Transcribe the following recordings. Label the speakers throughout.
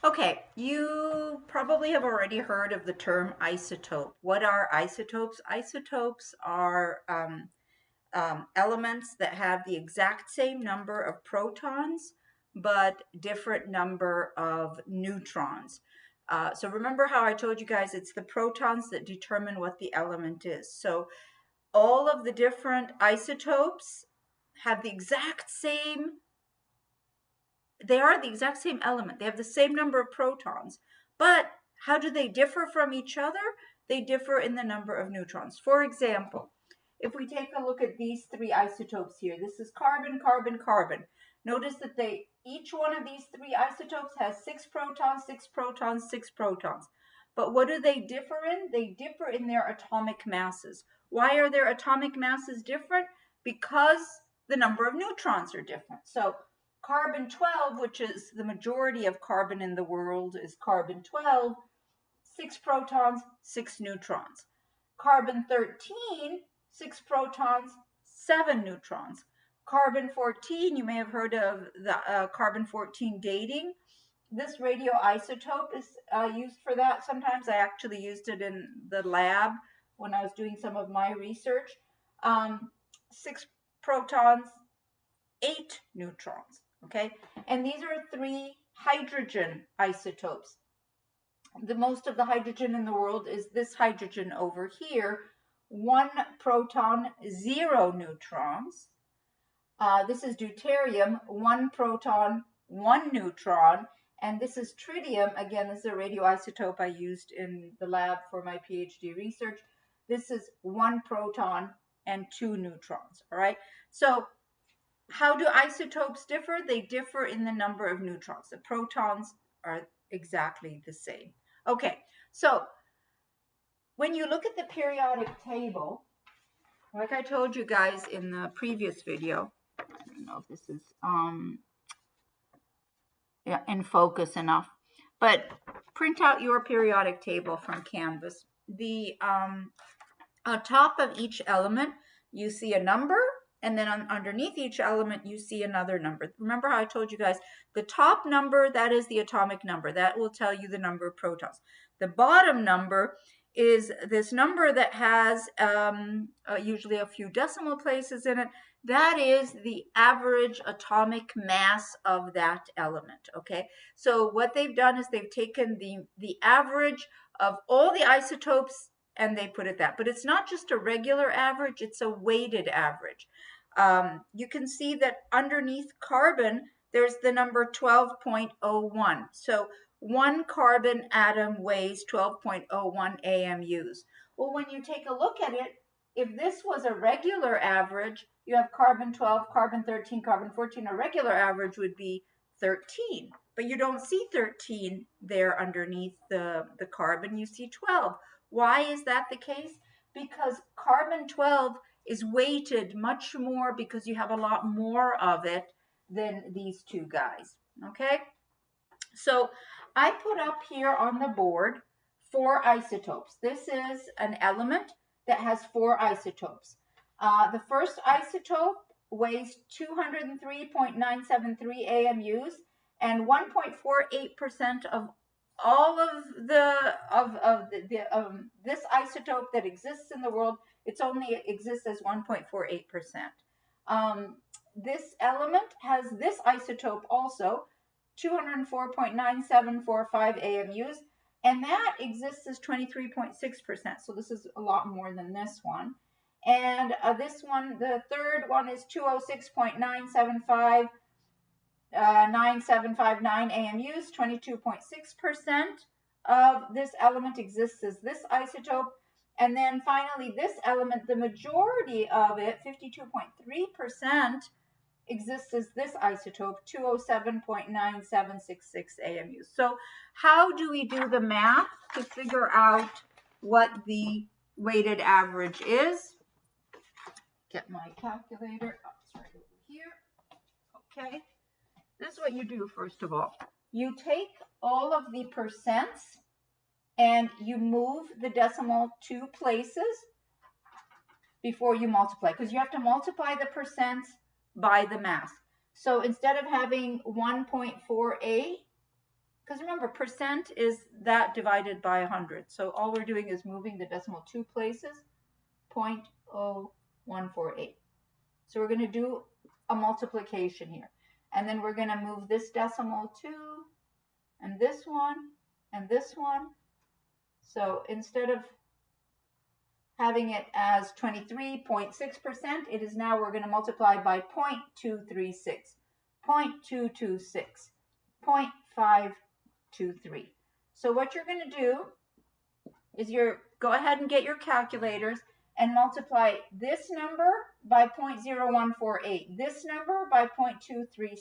Speaker 1: Okay, you probably have already heard of the term isotope. What are isotopes? Isotopes are elements that have the exact same number of protons, but different number of neutrons. So remember how I told you guys it's the protons that determine what the element is. So all of the different isotopes have the exact same, they are the exact same element. They have the same number of protons, but how do they differ from each other? They differ in the number of neutrons. For example, if we take a look at these three isotopes here, this is carbon, carbon, carbon. Notice that each one of these three isotopes has 6 protons, 6 protons, 6 protons. But what do they differ in? They differ in their atomic masses. Why are their atomic masses different? Because the number of neutrons are different. So carbon 12, which is the majority of carbon in the world, is carbon 12, 6 protons, 6 neutrons. Carbon 13, 6 protons, 7 neutrons. Carbon 14, you may have heard of the carbon 14 dating. This radioisotope is used for that. Sometimes I actually used it in the lab when I was doing some of my research. 6 protons, 8 neutrons, okay? And these are 3 hydrogen isotopes. The most of the hydrogen in the world is this hydrogen over here, 1 proton, 0 neutrons. This is deuterium, 1 proton, 1 neutron. And this is tritium. Again, this is a radioisotope I used in the lab for my PhD research. This is 1 proton and 2 neutrons, all right? So how do isotopes differ? They differ in the number of neutrons. The protons are exactly the same. Okay, so when you look at the periodic table, like I told you guys in the previous video, I don't know if this is in focus enough, but print out your periodic table from Canvas. The on top of each element, you see a number, and then underneath each element, you see another number. Remember how I told you guys, the top number, that is the atomic number. That will tell you the number of protons. The bottom number is this number that has usually a few decimal places in it. That is the average atomic mass of that element, okay? So what they've done is they've taken the average of all the isotopes and they put it that. But it's not just a regular average, it's a weighted average. You can see that underneath carbon, there's the number 12.01. So 1 carbon atom weighs 12.01 AMUs. Well, when you take a look at it, if this was a regular average, you have carbon 12, carbon 13, carbon 14. A regular average would be 13. But you don't see 13 there underneath the carbon, you see 12. Why is that the case? Because carbon 12 is weighted much more because you have a lot more of it than these two guys, okay? So I put up here on the board 4 isotopes. This is an element that has 4 isotopes. The first isotope weighs 203.973 AMUs, and 1.48% of all of this isotope that exists in the world, it's only exists as 1.48%. This element has this isotope also, 204.9745 AMUs, and that exists as 23.6%. So this is a lot more than this one. And this one, the third one, is 206.975 9759 AMUs, 22.6% of this element exists as this isotope. And then finally, this element, the majority of it, 52.3%, exists as this isotope, 207.9766 AMUs. So how do we do the math to figure out what the weighted average is? Get my calculator. Oh, it's right over here. Okay. This is what you do, first of all. You take all of the percents and you move the decimal 2 places before you multiply, because you have to multiply the percents by the mass. So instead of having 1.48, because remember, percent is that divided by 100. So all we're doing is moving the decimal 2 places, 0.0148. So we're going to do a multiplication here. And then we're going to move this decimal 2, and this one, and this one. So instead of having it as 23.6%, it is now, we're going to multiply by 0.236, 0.226, 0.523. So what you're going to do is go ahead and get your calculators and multiply this number by 0.0148, this number by 0.236,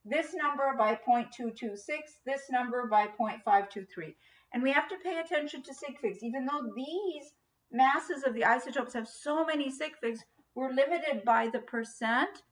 Speaker 1: this number by 0.226, this number by 0.523. And we have to pay attention to sig figs. Even though these masses of the isotopes have so many sig figs, we're limited by the percent.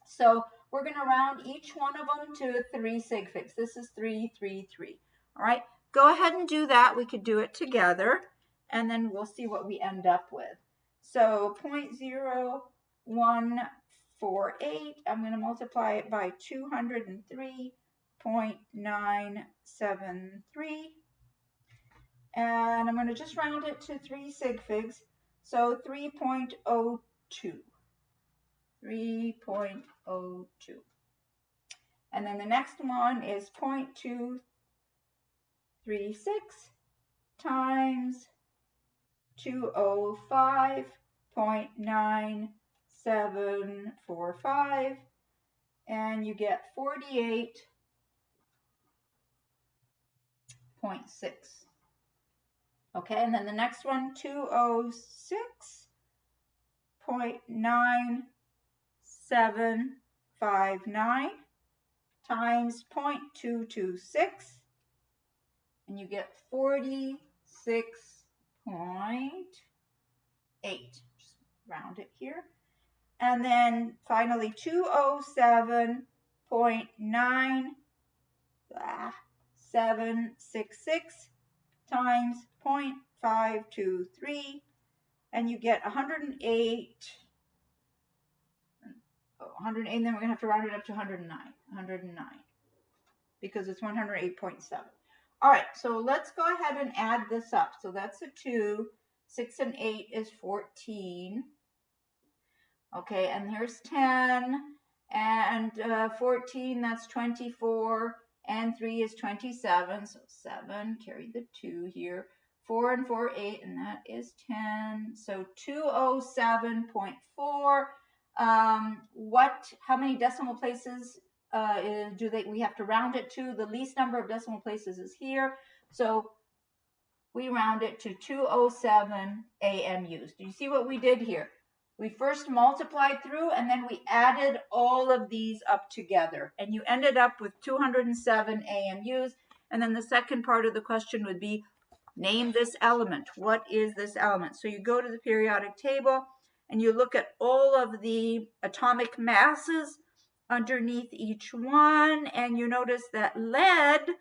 Speaker 1: So we're going to round each one of them to 3 sig figs. This is 333. All right, go ahead and do that. We could do it together, and then we'll see what we end up with. So 0.0148, I'm going to multiply it by 203.973. And I'm going to just round it to 3 sig figs. So 3.02. 3.02. And then the next one is 0.236 times 205.9745, and you get 48.6. Okay, and then the next one, 206.9759 times 0.226, and you get 46.8. Just round it here. And then finally 207.9766 times 0.523, and you get 108. 108, and then we're going to have to round it up to 109, because it's 108.7. All right, so let's go ahead and add this up. So that's a 2, 6 and 8 is 14. Okay, and here's 10, and 14, that's 24, and 3 is 27, so 7, carry the 2 here. 4 and 4, 8, and that is 10. So 207.4. How many decimal places we have to round it to? The least number of decimal places is here. So we round it to 207 AMUs. Do you see what we did here? We first multiplied through, and then we added all of these up together, and you ended up with 207 AMUs. And then the second part of the question would be, name this element. What is this element? So you go to the periodic table and you look at all of the atomic masses underneath each one, and you notice that lead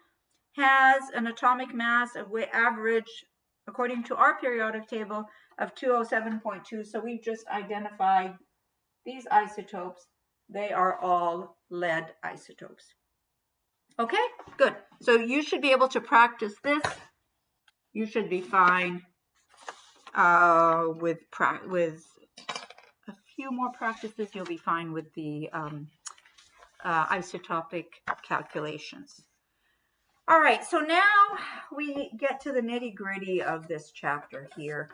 Speaker 1: has an atomic mass of average, according to our periodic table, of 207.2. So we've just identified these isotopes. They are all lead isotopes. Okay, good. So you should be able to practice this. You should be fine with a few more practices. You'll be fine with the isotopic calculations. All right, so now we get to the nitty-gritty of this chapter here,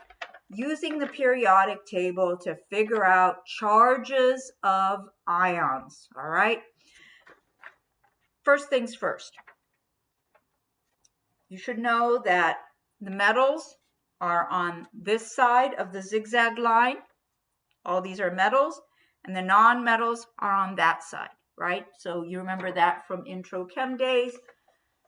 Speaker 1: using the periodic table to figure out charges of ions. All right, first things first, you should know that the metals are on this side of the zigzag line. All these are metals, and the non-metals are on that side, right? So you remember that from intro chem days.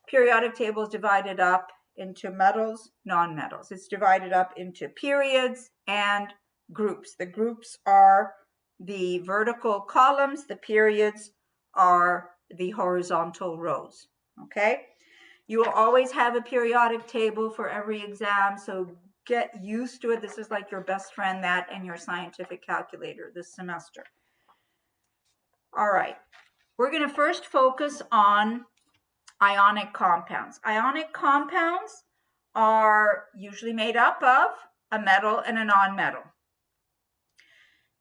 Speaker 1: Periodic table is divided up into metals, non-metals. It's divided up into periods and groups. The groups are the vertical columns. The periods are the horizontal rows, okay? You will always have a periodic table for every exam, so get used to it. This is like your best friend, that and your scientific calculator this semester. All right, we're going to first focus on ionic compounds. Ionic compounds are usually made up of a metal and a nonmetal.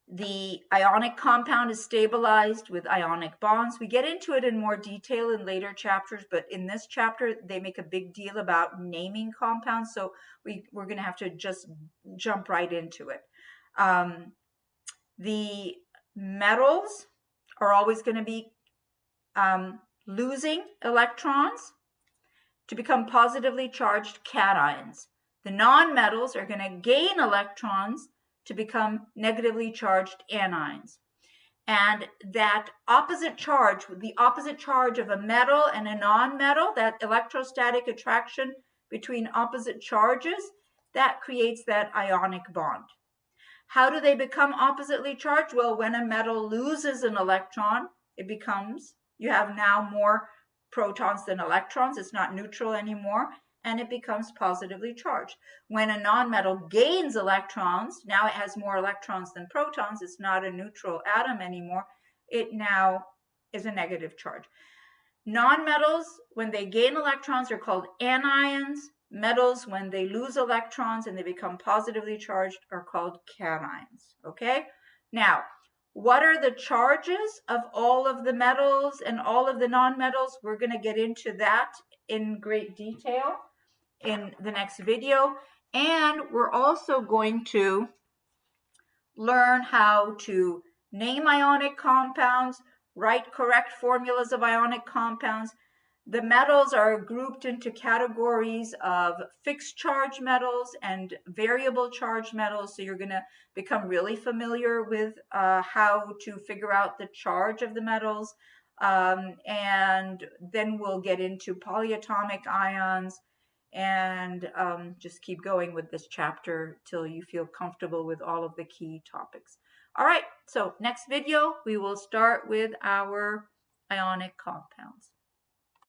Speaker 1: The ionic compound is stabilized with ionic bonds. We get into it in more detail in later chapters, but in this chapter, they make a big deal about naming compounds, so we're going to have to just jump right into it. The metals are always going to be losing electrons to become positively charged cations. The nonmetals are going to gain electrons to become negatively charged anions. And that opposite charge, the opposite charge of a metal and a nonmetal, that electrostatic attraction between opposite charges, that creates that ionic bond. How do they become oppositely charged? Well, when a metal loses an electron, you have now more protons than electrons. It's not neutral anymore, and it becomes positively charged. When a nonmetal gains electrons, now it has more electrons than protons. It's not a neutral atom anymore. It now is a negative charge. Nonmetals, when they gain electrons, are called anions. Metals, when they lose electrons and they become positively charged, are called cations. Okay? Now, what are the charges of all of the metals and all of the nonmetals? We're going to get into that in great detail in the next video. And we're also going to learn how to name ionic compounds, write correct formulas of ionic compounds. The metals are grouped into categories of fixed charge metals and variable charge metals. So you're going to become really familiar with how to figure out the charge of the metals. And then we'll get into polyatomic ions and just keep going with this chapter till you feel comfortable with all of the key topics. All right, so next video, we will start with our ionic compounds.